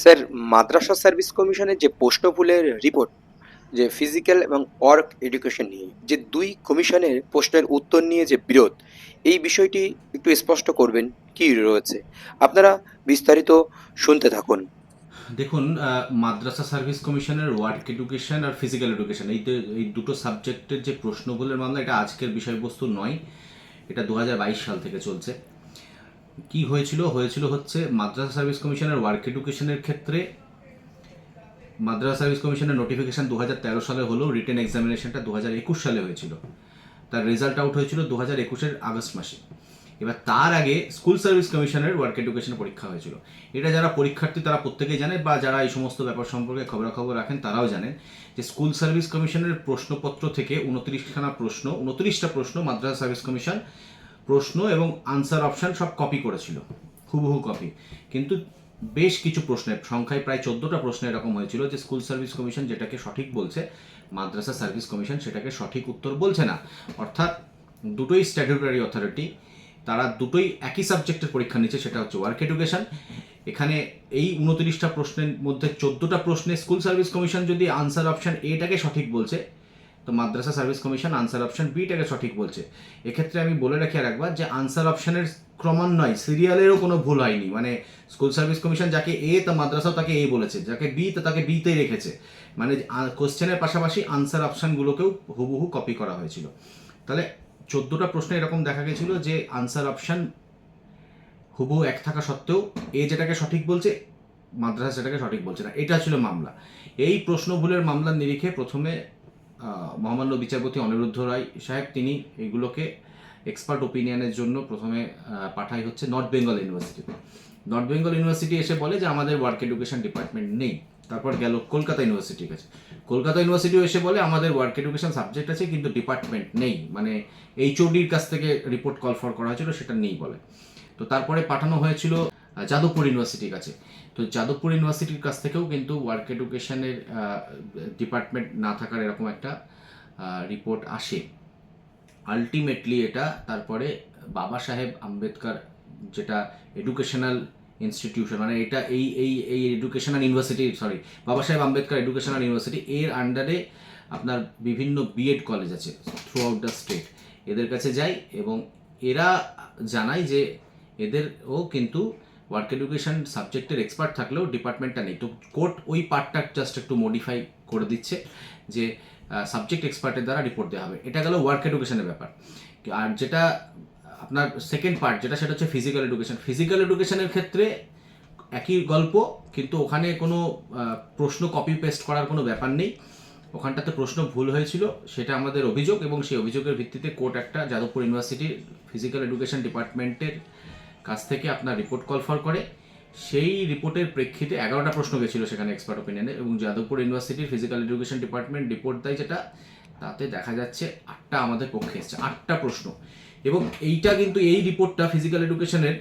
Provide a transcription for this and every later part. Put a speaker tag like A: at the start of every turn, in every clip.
A: Sir, মাদ্রাসা service কমিশনের যে প্রশ্নভুলের report, যে ফিজিক্যাল এবং ওয়ার্ক এডুকেশন নিয়ে যে দুই কমিশনের প্রশ্নের উত্তর নিয়ে যে বিরোধ, এই বিষয়টি একটু স্পষ্ট করবেন কি রয়েছে। আপনারা বিস্তারিত শুনতে থাকুন।
B: দেখুন, মাদ্রাসা সার্ভিস কমিশনের ওয়ার্ক এডুকেশন আর ফিজিক্যাল এডুকেশন এই দুটো সাবজেক্টের যে প্রশ্নগুলোর মামলা, এটা আজকের বিষয়বস্তু নয়। এটা 2022 সাল থেকে চলছে। কি হয়েছিল হচ্ছে মাদ্রাসা সার্ভিস কমিশনের ওয়ার্ক এডুকেশনের ক্ষেত্রে মাদ্রাসা সার্ভিস কমিশনের নোটিফিকেশন 2013 সালে হলেও রিটেন এক্সামিনেশনটা 2021 সালে হয়েছিল। তার রেজাল্ট আউট হয়েছিল 2021-এর আগস্ট মাসে। এবার তার আগে স্কুল সার্ভিস কমিশনের ওয়ার্ক এডুকেশন পরীক্ষা হয়েছিল। এটা যারা পরীক্ষার্থী তারা প্রত্যেকেই জানে, বা যারা এই সমস্ত ব্যাপার সম্পর্কে খবরাখবর রাখেন তারাও জানেন যে স্কুল সার্ভিস কমিশনের প্রশ্নপত্র থেকে 29টা প্রশ্ন মাদ্রাসা সার্ভিস কমিশন প্রশ্ন এবং আনসার অপশান সব কপি করেছিল, হুবহু কপি। কিন্তু বেশ কিছু প্রশ্নের সংখ্যায় প্রায় 14টা প্রশ্ন এরকম হয়েছিল যে স্কুল সার্ভিস কমিশন যেটাকে সঠিক বলছে, মাদ্রাসা সার্ভিস কমিশন সেটাকে সঠিক উত্তর বলছে না। অর্থাৎ দুটোই স্ট্যাটিউটরি অথরিটি, তারা দুটোই একই সাবজেক্টের পরীক্ষা নিচ্ছে, সেটা হচ্ছে ওয়ার্ক এডুকেশন। এখানে এই 29টা প্রশ্নের মধ্যে 14টা প্রশ্নে স্কুল সার্ভিস কমিশন যদি আনসার অপশান এটাকে সঠিক বলছে, তো মাদ্রাসা সার্ভিস কমিশন আনসার অপশান বিটাকে সঠিক বলছে। এক্ষেত্রে আমি বলে রাখি আর একবার যে আনসার অপশানের ক্রমান্বয় সিরিয়ালেরও কোনো ভুল হয়নি। মানে স্কুল সার্ভিস কমিশন যাকে এ, তা মাদ্রাসাও তাকে এ বলেছে, যাকে বি তা তাকে বিতেই রেখেছে। মানে কোশ্চেনের পাশাপাশি আনসার অপশানগুলোকেও হুবহু কপি করা হয়েছিল। তাহলে 14টা প্রশ্নে এরকম দেখা গেছিল যে আনসার অপশান হুবহু এক থাকা সত্ত্বেও এ যেটাকে সঠিক বলছে, মাদ্রাসা সেটাকে সঠিক বলছে না। এটা ছিল মামলা। এই প্রশ্ন ভুলের মামলার নিরিখে প্রথমে মহামান্য বিচারপতি অনিরুদ্ধ রায় সাহেব তিনি এগুলোকে এক্সপার্ট ওপিনিয়নের জন্য প্রথমে পাঠাই হচ্ছে নর্থ বেঙ্গল ইউনিভার্সিটিতে। নর্থ বেঙ্গল ইউনিভার্সিটি এসে বলে যে আমাদের ওয়ার্ক এডুকেশন ডিপার্টমেন্ট নেই। তারপর গেল কলকাতা ইউনিভার্সিটির কাছে। কলকাতা ইউনিভার্সিটিও এসে বলে আমাদের ওয়ার্ক এডুকেশন সাবজেক্ট আছে কিন্তু ডিপার্টমেন্ট নেই, মানে এইচওডির কাছ থেকে রিপোর্ট কল ফর করা হয়েছিল, সেটা নেই বলে। তো তারপরে পাঠানো হয়েছিল যাদবপুর ইউনিভার্সিটির কাছে। তো যাদবপুর ইউনিভার্সিটির কাছ থেকেও কিন্তু ওয়ার্ক এডুকেশনের ডিপার্টমেন্ট না থাকার এরকম একটা রিপোর্ট আসে। আলটিমেটলি এটা তারপরে বাবা সাহেব আম্বেদকর, যেটা এডুকেশনাল ইনস্টিটিউশন, মানে এটা এই এই এই এডুকেশনাল ইউনিভার্সিটি, সরি, বাবা সাহেব আম্বেদকর এডুকেশনাল ইউনিভার্সিটি, এর আন্ডারে আপনার বিভিন্ন বিএড কলেজ আছে থ্রু আউট দ্য স্টেট, এদের কাছে যাই এবং এরা জানায় যে এদেরও কিন্তু ওয়ার্ক এডুকেশন সাবজেক্টের এক্সপার্ট থাকলেও ডিপার্টমেন্টটা নেই। তো কোর্ট ওই পার্টটা জাস্ট একটু মডিফাই করে দিচ্ছে যে সাবজেক্ট এক্সপার্টের দ্বারা রিপোর্ট দেওয়া হবে। এটা গেল ওয়ার্ক এডুকেশনের ব্যাপার। আর যেটা আপনার সেকেন্ড পার্ট, যেটা সেটা হচ্ছে ফিজিক্যাল এডুকেশন। ফিজিক্যাল এডুকেশনের ক্ষেত্রে একই গল্প, কিন্তু ওখানে কোনো প্রশ্ন কপি পেস্ট করার কোনো ব্যাপার নেই। ওখানটাতে প্রশ্ন ভুল হয়েছিল, সেটা আমাদের অভিযোগ, এবং সেই অভিযোগের ভিত্তিতে কোর্ট একটা যাদবপুর ইউনিভার্সিটির ফিজিক্যাল এডুকেশন ডিপার্টমেন্টের কাছ থেকে আপনার রিপোর্ট কল ফর করে। সেই রিপোর্টের প্রেক্ষিতে 11টা প্রশ্ন গেছিল সেখানে এক্সপার্ট ওপিনিয়নে, এবং যাদবপুর ইউনিভার্সিটির ফিজিক্যাল এডুকেশন ডিপার্টমেন্ট রিপোর্ট দেয় যেটা, তাতে দেখা যাচ্ছে 8টা আমাদের পক্ষে এসছে, 8টা প্রশ্ন। এবং এইটা কিন্তু এই রিপোর্টটা ফিজিক্যাল এডুকেশনের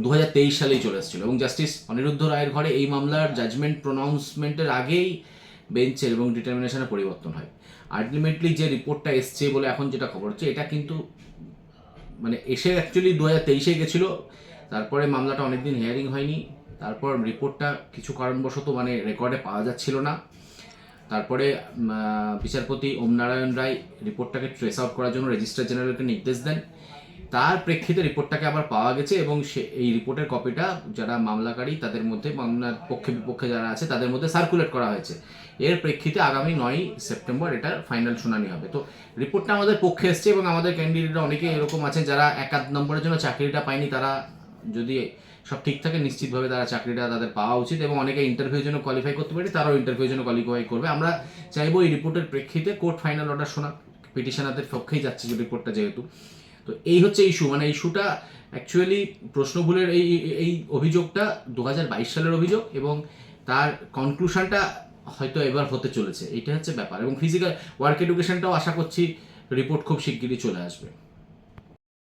B: 2023 সালেই চলে এসেছিল, এবং জাস্টিস অনিরুদ্ধ রায়ের ঘরে এই মামলার জাজমেন্ট প্রনাউন্সমেন্টের আগেই বেঞ্চের এবং ডিটারমিনেশনের পরিবর্তন হয়। আলটিমেটলি যে রিপোর্টটা এসছে বলে এখন যেটা খবর হচ্ছে, এটা কিন্তু মানে এসে অ্যাকচুয়ালি 2023-এ গেছিলো। তারপরে মামলাটা অনেকদিন হিয়ারিং হয়নি। তারপর রিপোর্টটা কিছু কারণবশত মানে রেকর্ডে পাওয়া যাচ্ছিল না। তারপরে বিচারপতি ওমনারায়ণ রায় রিপোর্টটাকে ট্রেস আউট করার জন্য রেজিস্ট্রার জেনারেলকে নির্দেশ দেন। তার প্রেক্ষিতে রিপোর্টটাকে আবার পাওয়া গেছে, এবং এই রিপোর্টের কপিটা যারা মামলাকারী তাদের মধ্যে, মামলার পক্ষে বিপক্ষে যারা আছে তাদের মধ্যে সার্কুলেট করা হয়েছে। এর প্রেক্ষিতে আগামী 9 সেপ্টেম্বর এটার ফাইনাল শুনানি হবে। তো রিপোর্টটা আমাদের পক্ষে এসছে, এবং আমাদের ক্যান্ডিডেটরা অনেকে এরকম আছে যারা 1-8 নম্বরের জন্য চাকরিটা পায়নি, তারা যদি সব ঠিক থাকে নিশ্চিতভাবে তারা চাকরিটা তাদের পাওয়া উচিত, এবং অনেকে ইন্টারভিউর জন্য কোয়ালিফাই করতে পারে, তারাও ইন্টারভিউর জন্য কোয়ালিফাই করবে। আমরা চাইবো এই রিপোর্টের প্রেক্ষিতে কোর্ট ফাইনাল অর্ডার শোনা, পিটিশনারদের পক্ষেই যাচ্ছে যে রিপোর্টটা যেহেতু। তো এই হচ্ছে ইস্যু, মানে ইস্যুটা অ্যাকচুয়ালি প্রশ্নভুলের এই এই অভিযোগটা 2022 সালের অভিযোগ, এবং তার কনক্লুশনটা হয়তো এবার হতে চলেছে, এইটা হচ্ছে ব্যাপার। এবং ফিজিক্যাল ওয়ার্ক এডুকেশনটাও আশা করছি রিপোর্ট খুব শিগগিরই চলে আসবে।